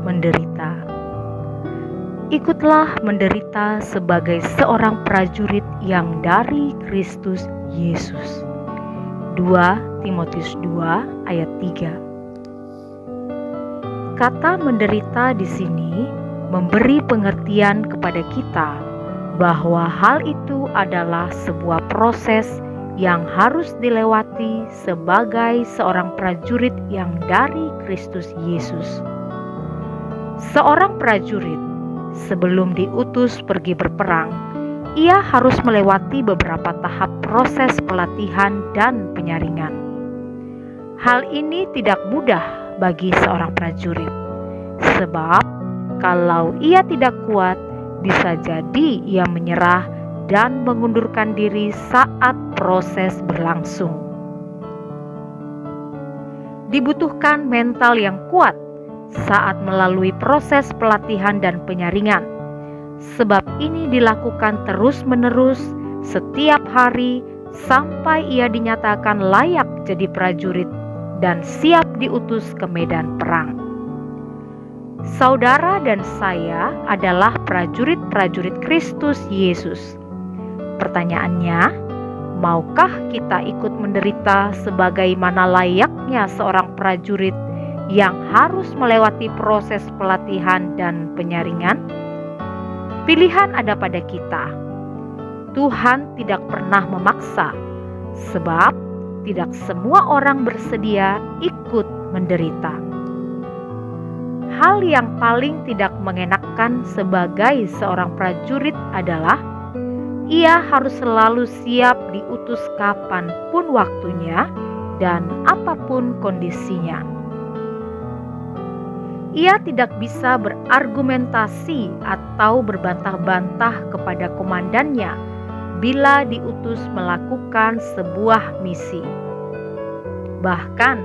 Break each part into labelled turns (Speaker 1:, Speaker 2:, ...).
Speaker 1: menderita. Ikutlah menderita sebagai seorang prajurit yang dari Kristus Yesus. 2 Timotius 2 ayat 3. Kata menderita di sini memberi pengertian kepada kita bahwa hal itu adalah sebuah proses yang harus dilewati sebagai seorang prajurit yang dari Kristus Yesus. Seorang prajurit sebelum diutus pergi berperang, ia harus melewati beberapa tahap proses pelatihan dan penyaringan. Hal ini tidak mudah bagi seorang prajurit, sebab kalau ia tidak kuat, bisa jadi ia menyerah dan mengundurkan diri saat proses berlangsung. Dibutuhkan mental yang kuat saat melalui proses pelatihan dan penyaringan, sebab ini dilakukan terus-menerus setiap hari sampai ia dinyatakan layak jadi prajurit dan siap diutus ke medan perang. Saudara dan saya adalah prajurit-prajurit Kristus Yesus. Pertanyaannya, maukah kita ikut menderita sebagaimana layaknya seorang prajurit yang harus melewati proses pelatihan dan penyaringan? Pilihan ada pada kita. Tuhan tidak pernah memaksa, sebab tidak semua orang bersedia ikut menderita. Hal yang paling tidak mengenakan sebagai seorang prajurit adalah ia harus selalu siap diutus kapanpun waktunya dan apapun kondisinya. Ia tidak bisa berargumentasi atau berbantah-bantah kepada komandannya bila diutus melakukan sebuah misi. Bahkan,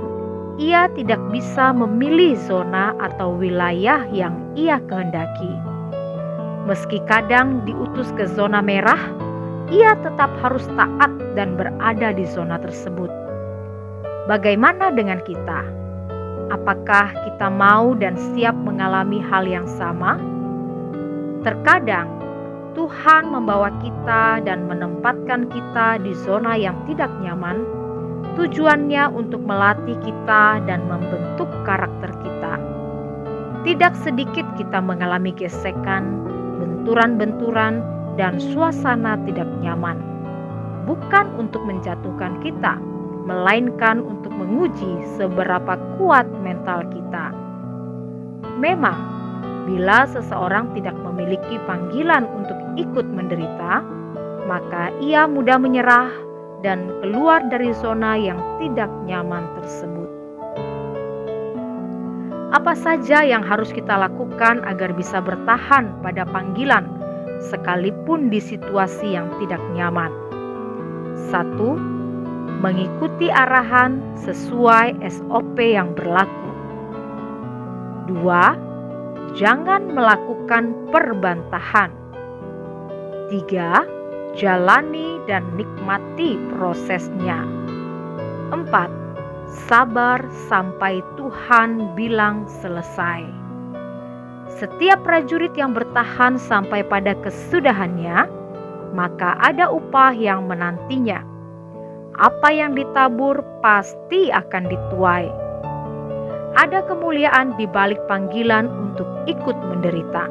Speaker 1: ia tidak bisa memilih zona atau wilayah yang ia kehendaki. Meski kadang diutus ke zona merah, ia tetap harus taat dan berada di zona tersebut. Bagaimana dengan kita? Apakah kita mau dan siap mengalami hal yang sama? Terkadang Tuhan membawa kita dan menempatkan kita di zona yang tidak nyaman, tujuannya untuk melatih kita dan membentuk karakter kita. Tidak sedikit kita mengalami gesekan, benturan-benturan, dan suasana tidak nyaman. Bukan untuk menjatuhkan kita, melainkan untuk menguji seberapa kuat mental kita. Memang, bila seseorang tidak memiliki panggilan untuk ikut menderita, maka ia mudah menyerah dan keluar dari zona yang tidak nyaman tersebut. Apa saja yang harus kita lakukan agar bisa bertahan pada panggilan, sekalipun di situasi yang tidak nyaman? 1. Mengikuti arahan sesuai SOP yang berlaku. 2. Jangan melakukan perbantahan. 3. Jalani dan nikmati prosesnya. 4. Sabar sampai Tuhan bilang selesai. Setiap prajurit yang bertahan sampai pada kesudahannya, maka ada upah yang menantinya. Apa yang ditabur pasti akan dituai. Ada kemuliaan di balik panggilan untuk ikut menderita.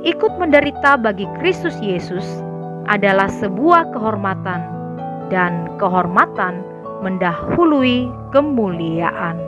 Speaker 1: Ikut menderita bagi Kristus Yesus adalah sebuah kehormatan, dan kehormatan mendahului kemuliaan.